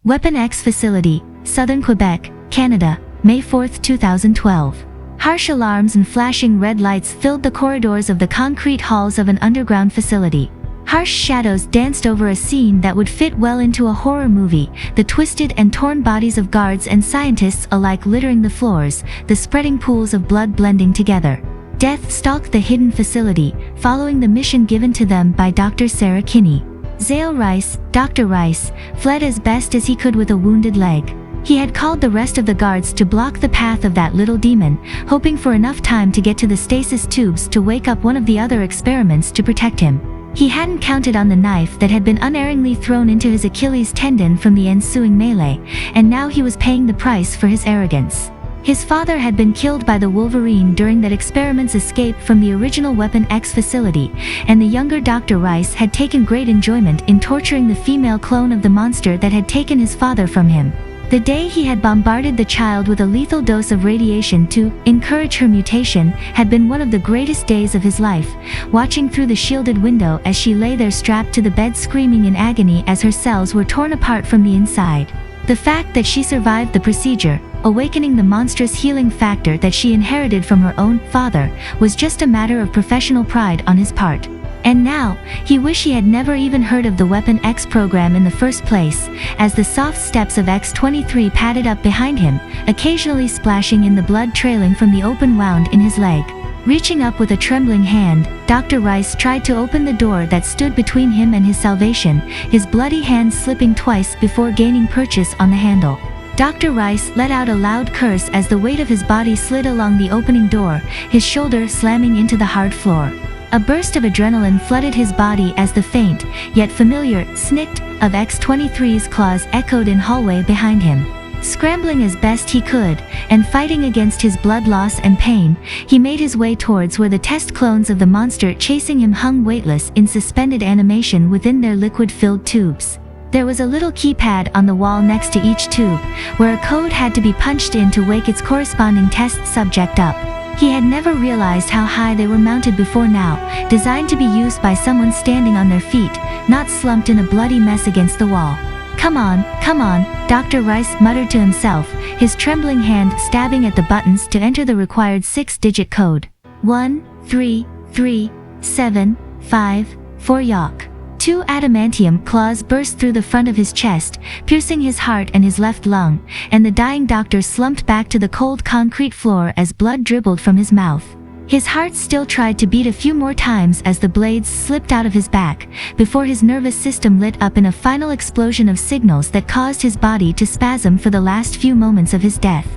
Weapon X Facility, Southern Quebec, Canada, May 4, 2012. Harsh alarms and flashing red lights filled the corridors of the concrete halls of an underground facility. Harsh shadows danced over a scene that would fit well into a horror movie, the twisted and torn bodies of guards and scientists alike littering the floors, the spreading pools of blood blending together. Death stalked the hidden facility, following the mission given to them by Dr. Sarah Kinney. Zale Rice, Dr. Rice, fled as best as he could with a wounded leg. He had called the rest of the guards to block the path of that little demon, hoping for enough time to get to the stasis tubes to wake up one of the other experiments to protect him. He hadn't counted on the knife that had been unerringly thrown into his Achilles tendon from the ensuing melee, and now he was paying the price for his arrogance. His father had been killed by the Wolverine during that experiment's escape from the original Weapon X facility, and the younger Dr. Rice had taken great enjoyment in torturing the female clone of the monster that had taken his father from him. The day he had bombarded the child with a lethal dose of radiation to encourage her mutation had been one of the greatest days of his life, watching through the shielded window as she lay there strapped to the bed screaming in agony as her cells were torn apart from the inside. The fact that she survived the procedure, awakening the monstrous healing factor that she inherited from her own father, was just a matter of professional pride on his part. And now, he wished he had never even heard of the Weapon X program in the first place, as the soft steps of X-23 padded up behind him, occasionally splashing in the blood trailing from the open wound in his leg. Reaching up with a trembling hand, Dr. Rice tried to open the door that stood between him and his salvation, his bloody hand slipping twice before gaining purchase on the handle. Dr. Rice let out a loud curse as the weight of his body slid along the opening door, his shoulder slamming into the hard floor. A burst of adrenaline flooded his body as the faint, yet familiar, snick of X-23's claws echoed in hallway behind him. Scrambling as best he could, and fighting against his blood loss and pain, he made his way towards where the test clones of the monster chasing him hung weightless in suspended animation within their liquid-filled tubes. There was a little keypad on the wall next to each tube, where a code had to be punched in to wake its corresponding test subject up. He had never realized how high they were mounted before now, designed to be used by someone standing on their feet, not slumped in a bloody mess against the wall. Come on, Dr. Rice muttered to himself, his trembling hand stabbing at the buttons to enter the required 6-digit code. 1, 3, 3, 7, 5, 4 Yok. 2 adamantium claws burst through the front of his chest, piercing his heart and his left lung, and the dying doctor slumped back to the cold concrete floor as blood dribbled from his mouth. His heart still tried to beat a few more times as the blades slipped out of his back, before his nervous system lit up in a final explosion of signals that caused his body to spasm for the last few moments of his death.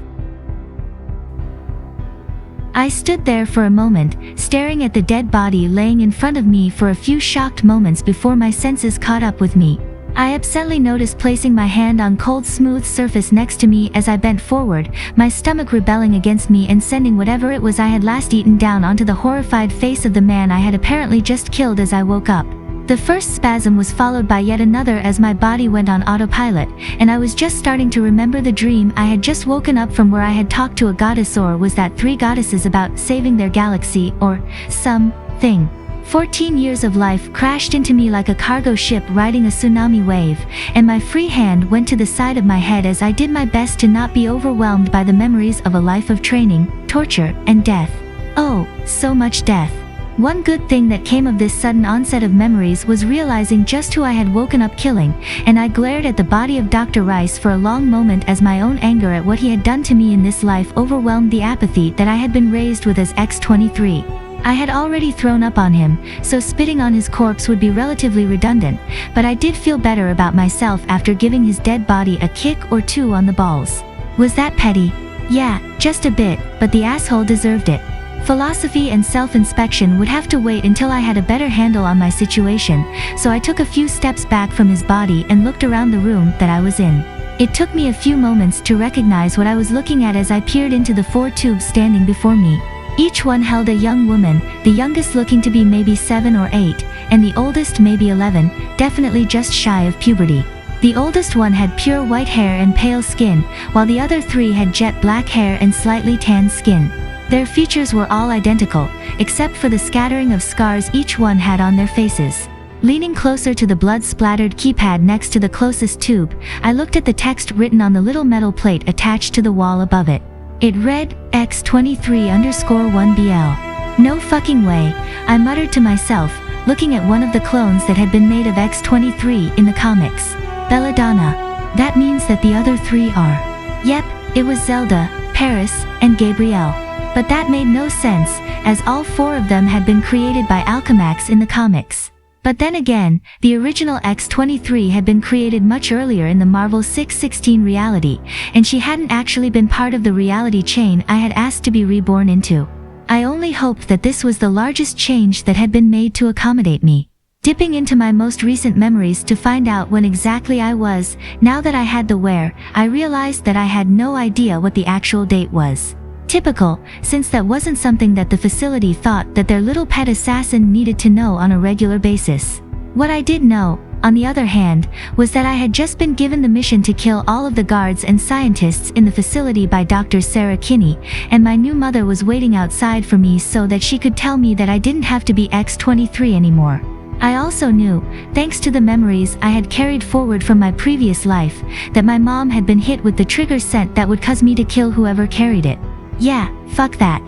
I stood there for a moment, staring at the dead body laying in front of me for a few shocked moments before my senses caught up with me. I absently noticed placing my hand on cold smooth surface next to me as I bent forward, my stomach rebelling against me and sending whatever it was I had last eaten down onto the horrified face of the man I had apparently just killed as I woke up. The first spasm was followed by yet another as my body went on autopilot, and I was just starting to remember the dream I had just woken up from where I had talked to a goddess, or was that 3 goddesses about saving their galaxy, or something. 14 years of life crashed into me like a cargo ship riding a tsunami wave, and my free hand went to the side of my head as I did my best to not be overwhelmed by the memories of a life of training, torture, and death. Oh, so much death. One good thing that came of this sudden onset of memories was realizing just who I had woken up killing, and I glared at the body of Dr. Rice for a long moment as my own anger at what he had done to me in this life overwhelmed the apathy that I had been raised with as X-23. I had already thrown up on him, so spitting on his corpse would be relatively redundant, but I did feel better about myself after giving his dead body a kick or 2 on the balls. Was that petty? Yeah, just a bit, but the asshole deserved it. Philosophy and self-inspection would have to wait until I had a better handle on my situation, so I took a few steps back from his body and looked around the room that I was in. It took me a few moments to recognize what I was looking at as I peered into the 4 tubes standing before me. Each one held a young woman, the youngest looking to be maybe 7 or 8, and the oldest maybe 11, definitely just shy of puberty. The oldest one had pure white hair and pale skin, while the other 3 had jet black hair and slightly tanned skin. Their features were all identical, except for the scattering of scars each one had on their faces. Leaning closer to the blood-splattered keypad next to the closest tube, I looked at the text written on the little metal plate attached to the wall above it. It read, X23_1BL. No fucking way, I muttered to myself, looking at one of the clones that had been made of X23 in the comics. Belladonna. That means that the other three are. Yep, it was Zelda, Paris, and Gabrielle. But that made no sense, as all four of them had been created by Alchemax in the comics. But then again, the original X23 had been created much earlier in the Marvel 616 reality, and she hadn't actually been part of the reality chain I had asked to be reborn into. I only hoped that this was the largest change that had been made to accommodate me. Dipping into my most recent memories to find out when exactly I was, now that I had the wear, I realized that I had no idea what the actual date was. Typical, since that wasn't something that the facility thought that their little pet assassin needed to know on a regular basis. What I did know, on the other hand, was that I had just been given the mission to kill all of the guards and scientists in the facility by Dr. Sarah Kinney, and my new mother was waiting outside for me so that she could tell me that I didn't have to be X23 anymore. I also knew, thanks to the memories I had carried forward from my previous life, that my mom had been hit with the trigger scent that would cause me to kill whoever carried it. Yeah, fuck that.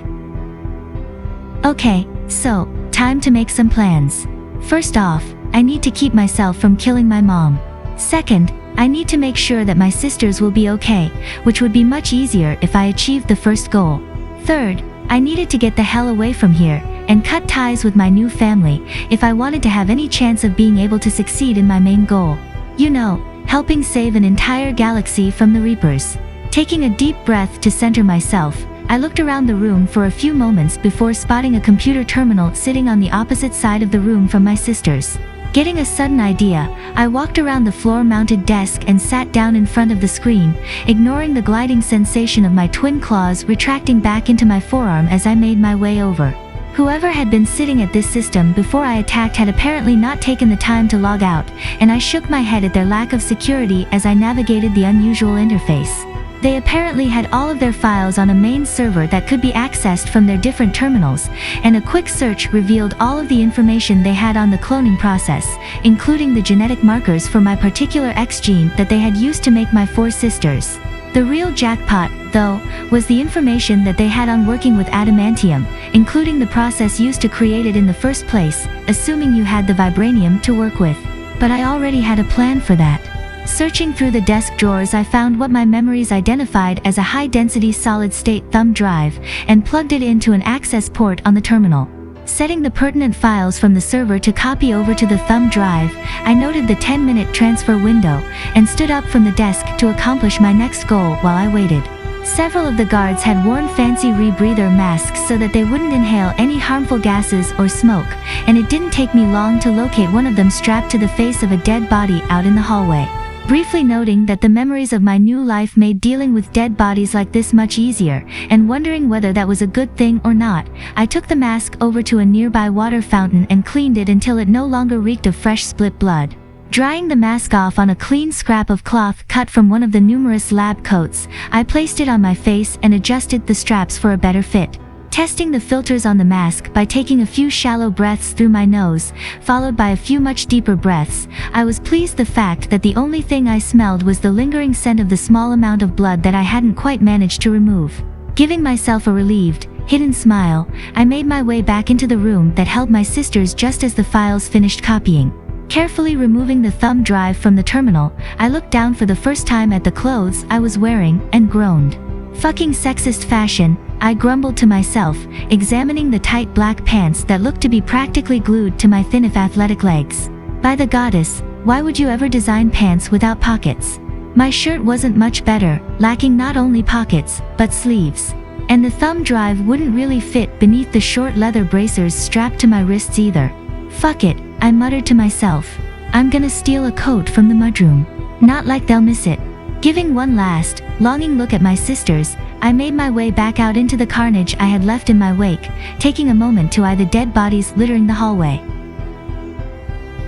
Okay, so, time to make some plans. First off, I need to keep myself from killing my mom. Second, I need to make sure that my sisters will be okay, which would be much easier if I achieved the first goal. Third, I needed to get the hell away from here, and cut ties with my new family, if I wanted to have any chance of being able to succeed in my main goal. You know, helping save an entire galaxy from the Reapers. Taking a deep breath to center myself, I looked around the room for a few moments before spotting a computer terminal sitting on the opposite side of the room from my sisters. Getting a sudden idea, I walked around the floor-mounted desk and sat down in front of the screen, ignoring the gliding sensation of my twin claws retracting back into my forearm as I made my way over. Whoever had been sitting at this system before I attacked had apparently not taken the time to log out, and I shook my head at their lack of security as I navigated the unusual interface. They apparently had all of their files on a main server that could be accessed from their different terminals, and a quick search revealed all of the information they had on the cloning process, including the genetic markers for my particular X gene that they had used to make my four sisters. The real jackpot, though, was the information that they had on working with adamantium, including the process used to create it in the first place, assuming you had the vibranium to work with. But I already had a plan for that. Searching through the desk drawers, I found what my memories identified as a high-density solid-state thumb drive, and plugged it into an access port on the terminal. Setting the pertinent files from the server to copy over to the thumb drive, I noted the 10-minute transfer window, and stood up from the desk to accomplish my next goal while I waited. Several of the guards had worn fancy rebreather masks so that they wouldn't inhale any harmful gases or smoke, and it didn't take me long to locate one of them strapped to the face of a dead body out in the hallway. Briefly noting that the memories of my new life made dealing with dead bodies like this much easier, and wondering whether that was a good thing or not, I took the mask over to a nearby water fountain and cleaned it until it no longer reeked of fresh split blood. Drying the mask off on a clean scrap of cloth cut from one of the numerous lab coats, I placed it on my face and adjusted the straps for a better fit. Testing the filters on the mask by taking a few shallow breaths through my nose, followed by a few much deeper breaths, I was pleased the fact that the only thing I smelled was the lingering scent of the small amount of blood that I hadn't quite managed to remove. Giving myself a relieved, hidden smile, I made my way back into the room that held my sisters just as the files finished copying. Carefully removing the thumb drive from the terminal, I looked down for the first time at the clothes I was wearing and groaned. Fucking sexist fashion, I grumbled to myself, examining the tight black pants that looked to be practically glued to my thin if athletic legs. By the goddess, why would you ever design pants without pockets? My shirt wasn't much better, lacking not only pockets, but sleeves. And the thumb drive wouldn't really fit beneath the short leather bracers strapped to my wrists either. Fuck it, I muttered to myself. I'm gonna steal a coat from the mudroom. Not like they'll miss it. Giving one last, longing look at my sisters, I made my way back out into the carnage I had left in my wake, taking a moment to eye the dead bodies littering the hallway.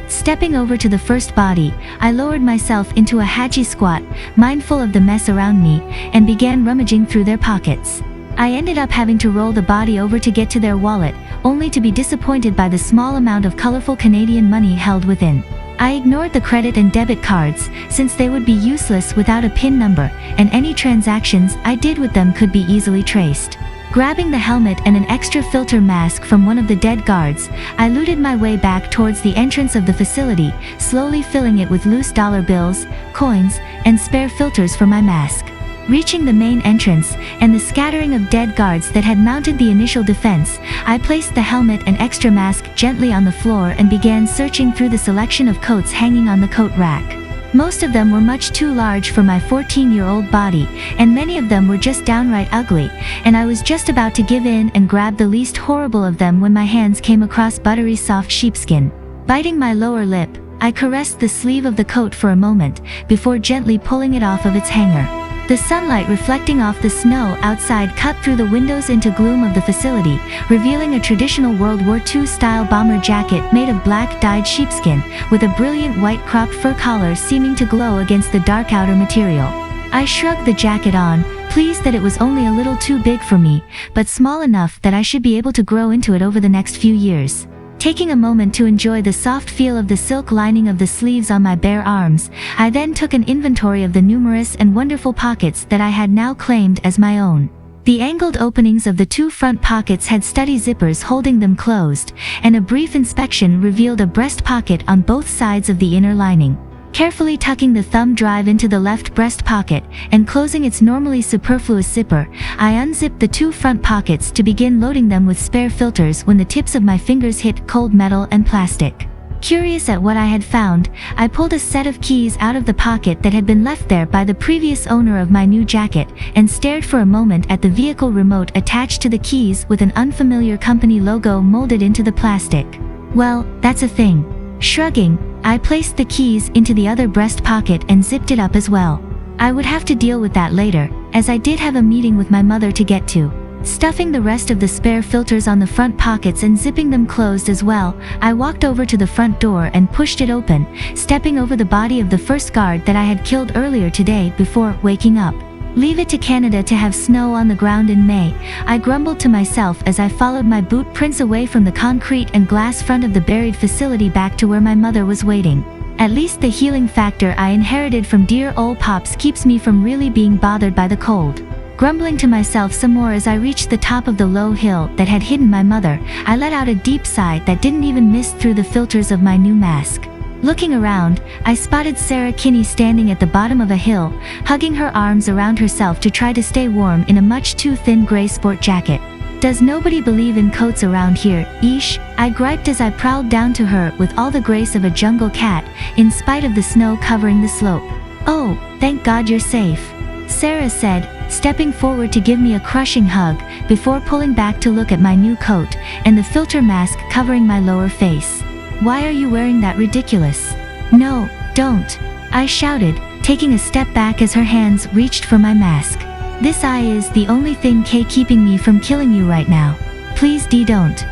Stepping over to the first body, I lowered myself into a hachi squat, mindful of the mess around me, and began rummaging through their pockets. I ended up having to roll the body over to get to their wallet, only to be disappointed by the small amount of colorful Canadian money held within. I ignored the credit and debit cards, since they would be useless without a PIN number, and any transactions I did with them could be easily traced. Grabbing the helmet and an extra filter mask from one of the dead guards, I looted my way back towards the entrance of the facility, slowly filling it with loose dollar bills, coins, and spare filters for my mask. Reaching the main entrance, and the scattering of dead guards that had mounted the initial defense, I placed the helmet and extra mask gently on the floor and began searching through the selection of coats hanging on the coat rack. Most of them were much too large for my 14-year-old body, and many of them were just downright ugly, and I was just about to give in and grab the least horrible of them when my hands came across buttery soft sheepskin. Biting my lower lip, I caressed the sleeve of the coat for a moment, before gently pulling it off of its hanger. The sunlight reflecting off the snow outside cut through the windows into gloom of the facility, revealing a traditional World War II-style bomber jacket made of black dyed sheepskin, with a brilliant white cropped fur collar seeming to glow against the dark outer material. I shrugged the jacket on, pleased that it was only a little too big for me, but small enough that I should be able to grow into it over the next few years. Taking a moment to enjoy the soft feel of the silk lining of the sleeves on my bare arms, I then took an inventory of the numerous and wonderful pockets that I had now claimed as my own. The angled openings of the two front pockets had sturdy zippers holding them closed, and a brief inspection revealed a breast pocket on both sides of the inner lining. Carefully tucking the thumb drive into the left breast pocket and closing its normally superfluous zipper, I unzipped the two front pockets to begin loading them with spare filters when the tips of my fingers hit cold metal and plastic. Curious at what I had found, I pulled a set of keys out of the pocket that had been left there by the previous owner of my new jacket, and stared for a moment at the vehicle remote attached to the keys with an unfamiliar company logo molded into the plastic. Well, that's a thing. Shrugging, I placed the keys into the other breast pocket and zipped it up as well. I would have to deal with that later, as I did have a meeting with my mother to get to. Stuffing the rest of the spare filters on the front pockets and zipping them closed as well, I walked over to the front door and pushed it open, stepping over the body of the first guard that I had killed earlier today before waking up. Leave it to Canada to have snow on the ground in May, I grumbled to myself as I followed my boot prints away from the concrete and glass front of the buried facility back to where my mother was waiting. At least the healing factor I inherited from dear old Pops keeps me from really being bothered by the cold. Grumbling to myself some more as I reached the top of the low hill that had hidden my mother, I let out a deep sigh that didn't even miss through the filters of my new mask. Looking around, I spotted Sarah Kinney standing at the bottom of a hill, hugging her arms around herself to try to stay warm in a much too thin gray sport jacket. Does nobody believe in coats around here, Ish? I griped as I prowled down to her with all the grace of a jungle cat, in spite of the snow covering the slope. Oh, thank God you're safe, Sarah said, stepping forward to give me a crushing hug, before pulling back to look at my new coat, and the filter mask covering my lower face. Why are you wearing that ridiculous? No, don't, I shouted, taking a step back as her hands reached for my mask. This eye is the only thing keeping me from killing you right now. Please don't.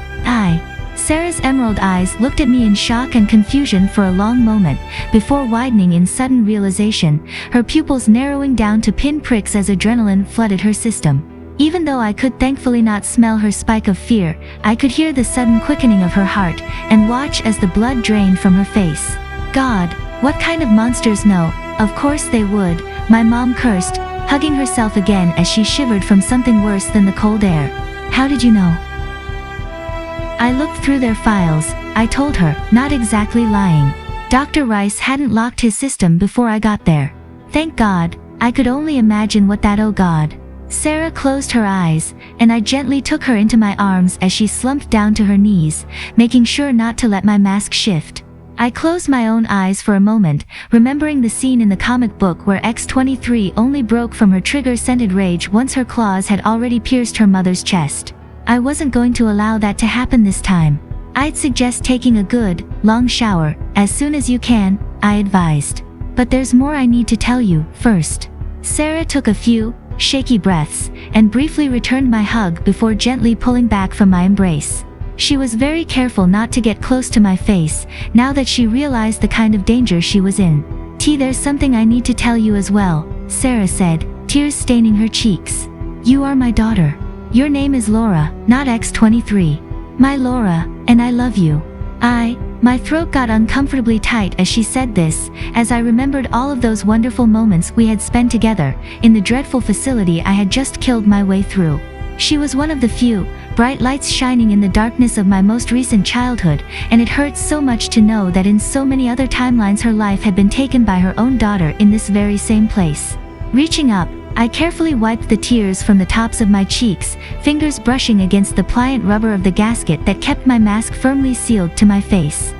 Sarah's emerald eyes looked at me in shock and confusion for a long moment, before widening in sudden realization, her pupils narrowing down to pinpricks as adrenaline flooded her system. Even though I could thankfully not smell her spike of fear, I could hear the sudden quickening of her heart, and watch as the blood drained from her face. God, what kind of monsters know? Of course they would, my mom cursed, hugging herself again as she shivered from something worse than the cold air. How did you know? I looked through their files, I told her, not exactly lying. Dr. Rice hadn't locked his system before I got there. Thank God, I could only imagine what that oh God. Sarah closed her eyes, and I gently took her into my arms as she slumped down to her knees, making sure not to let my mask shift. I closed my own eyes for a moment, remembering the scene in the comic book where X-23 only broke from her trigger-scented rage once her claws had already pierced her mother's chest. I wasn't going to allow that to happen this time. I'd suggest taking a good, long shower, as soon as you can, I advised. But there's more I need to tell you, first. Sarah took a few shaky breaths, and briefly returned my hug before gently pulling back from my embrace. She was very careful not to get close to my face, now that she realized the kind of danger she was in. There's something I need to tell you as well, Sarah said, tears staining her cheeks. You are my daughter. Your name is Laura, not X23. My Laura, and I love you. My throat got uncomfortably tight as she said this, as I remembered all of those wonderful moments we had spent together, in the dreadful facility I had just killed my way through. She was one of the few bright lights shining in the darkness of my most recent childhood, and it hurts so much to know that in so many other timelines her life had been taken by her own daughter in this very same place. Reaching up, I carefully wiped the tears from the tops of my cheeks, fingers brushing against the pliant rubber of the gasket that kept my mask firmly sealed to my face.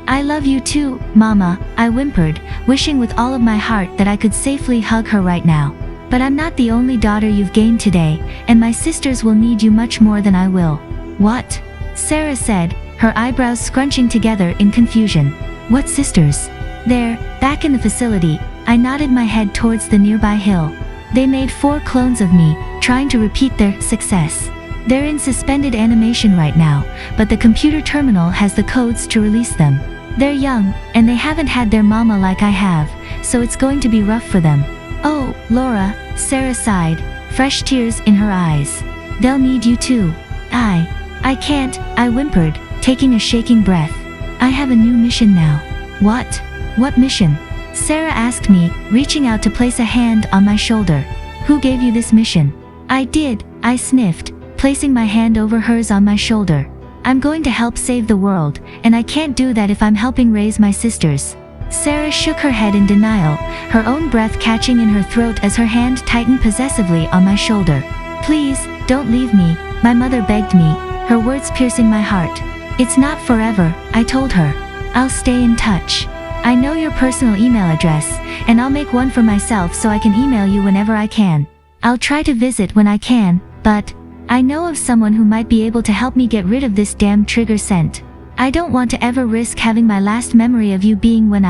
I love you too, Mama, I whimpered, wishing with all of my heart that I could safely hug her right now. But I'm not the only daughter you've gained today, and my sisters will need you much more than I will. What? Sarah said, her eyebrows scrunching together in confusion. What sisters? There, back in the facility, I nodded my head towards the nearby hill. They made 4 clones of me, trying to repeat their success. They're in suspended animation right now, but the computer terminal has the codes to release them. They're young, and they haven't had their mama like I have, so it's going to be rough for them. Oh, Laura, Sarah sighed, fresh tears in her eyes. They'll need you too. I can't, I whimpered, taking a shaking breath. I have a new mission now. What? What mission? Sarah asked me, reaching out to place a hand on my shoulder. Who gave you this mission? I did, I sniffed, placing my hand over hers on my shoulder. I'm going to help save the world, and I can't do that if I'm helping raise my sisters. Sarah shook her head in denial, her own breath catching in her throat as her hand tightened possessively on my shoulder. Please, don't leave me, my mother begged me, her words piercing my heart. It's not forever, I told her. I'll stay in touch. I know your personal email address, and I'll make one for myself so I can email you whenever I can. I'll try to visit when I can, but I know of someone who might be able to help me get rid of this damn trigger scent. I don't want to ever risk having my last memory of you being when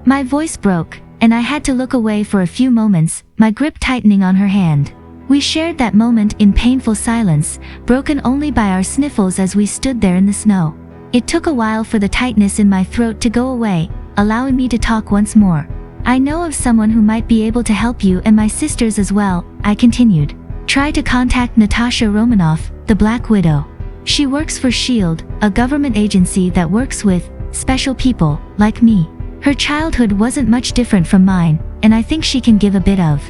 My voice broke, and I had to look away for a few moments, my grip tightening on her hand. We shared that moment in painful silence, broken only by our sniffles as we stood there in the snow. It took a while for the tightness in my throat to go away, allowing me to talk once more. I know of someone who might be able to help you and my sisters as well, I continued. Try to contact Natasha Romanoff, the Black Widow. She works for S.H.I.E.L.D., a government agency that works with special people like me. Her childhood wasn't much different from mine, and I think she can give a bit of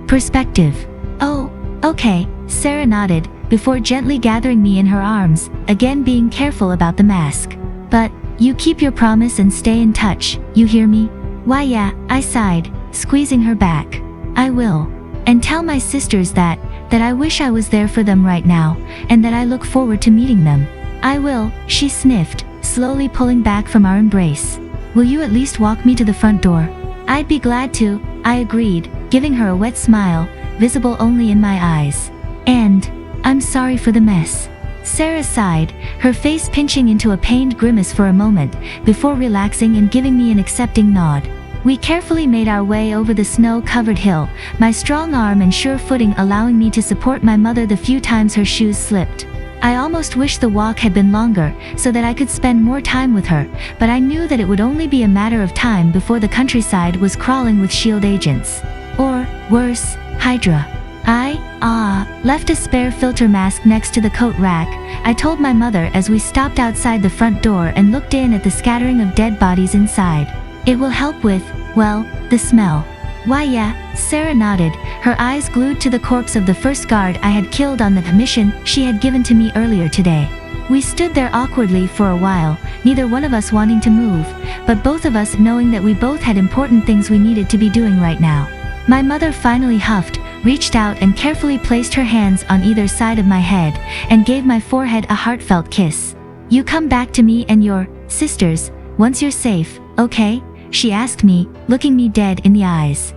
perspective. Oh, okay, Sarah nodded, before gently gathering me in her arms, again being careful about the mask. But you keep your promise and stay in touch, you hear me? Why yeah, I sighed, squeezing her back. I will. And tell my sisters that I wish I was there for them right now, and that I look forward to meeting them. I will, she sniffed, slowly pulling back from our embrace. Will you at least walk me to the front door? I'd be glad to, I agreed, giving her a wet smile, visible only in my eyes. And I'm sorry for the mess. Sarah sighed, her face pinching into a pained grimace for a moment, before relaxing and giving me an accepting nod. We carefully made our way over the snow-covered hill, my strong arm and sure footing allowing me to support my mother the few times her shoes slipped. I almost wished the walk had been longer, so that I could spend more time with her, but I knew that it would only be a matter of time before the countryside was crawling with S.H.I.E.L.D. agents. Or, worse, Hydra. I left a spare filter mask next to the coat rack, I told my mother as we stopped outside the front door and looked in at the scattering of dead bodies inside. It will help with, well, the smell. Why yeah, Sarah nodded, her eyes glued to the corpse of the first guard I had killed on the mission she had given to me earlier today. We stood there awkwardly for a while, neither one of us wanting to move, but both of us knowing that we both had important things we needed to be doing right now. My mother finally huffed, reached out and carefully placed her hands on either side of my head, and gave my forehead a heartfelt kiss. You come back to me and your sisters, once you're safe, okay? She asked me, looking me dead in the eyes.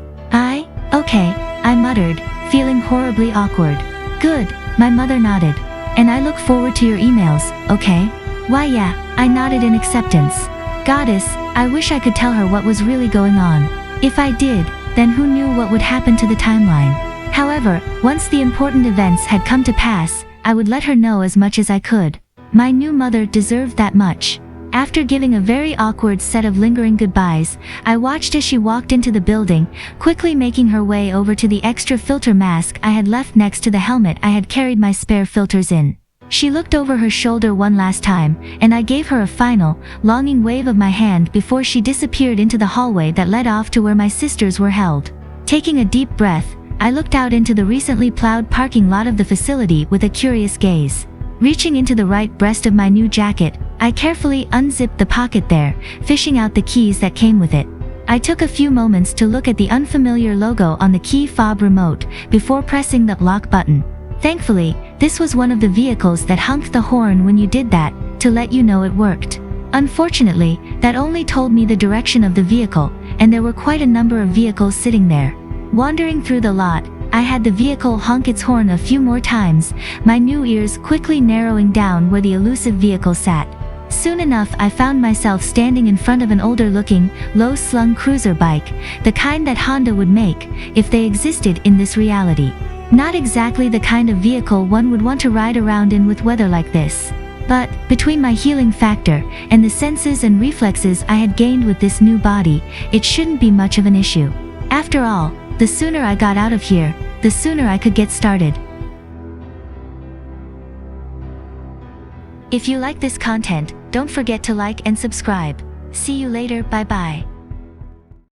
Okay, I muttered, feeling horribly awkward. Good, my mother nodded. And I look forward to your emails, okay? Why yeah, I nodded in acceptance. Goddess, I wish I could tell her what was really going on. If I did, then who knew what would happen to the timeline? However, once the important events had come to pass, I would let her know as much as I could. My new mother deserved that much. After giving a very awkward set of lingering goodbyes, I watched as she walked into the building, quickly making her way over to the extra filter mask I had left next to the helmet I had carried my spare filters in. She looked over her shoulder one last time, and I gave her a final, longing wave of my hand before she disappeared into the hallway that led off to where my sisters were held. Taking a deep breath, I looked out into the recently plowed parking lot of the facility with a curious gaze. Reaching into the right breast of my new jacket, I carefully unzipped the pocket there, fishing out the keys that came with it. I took a few moments to look at the unfamiliar logo on the key fob remote before pressing the lock button. Thankfully, this was one of the vehicles that honked the horn when you did that, to let you know it worked. Unfortunately, that only told me the direction of the vehicle, and there were quite a number of vehicles sitting there. Wandering through the lot, I had the vehicle honk its horn a few more times, my new ears quickly narrowing down where the elusive vehicle sat. Soon enough I found myself standing in front of an older-looking, low-slung cruiser bike, the kind that Honda would make, if they existed in this reality. Not exactly the kind of vehicle one would want to ride around in with weather like this. But, between my healing factor, and the senses and reflexes I had gained with this new body, it shouldn't be much of an issue. After all, the sooner I got out of here, the sooner I could get started. If you like this content, don't forget to like and subscribe. See you later, bye bye.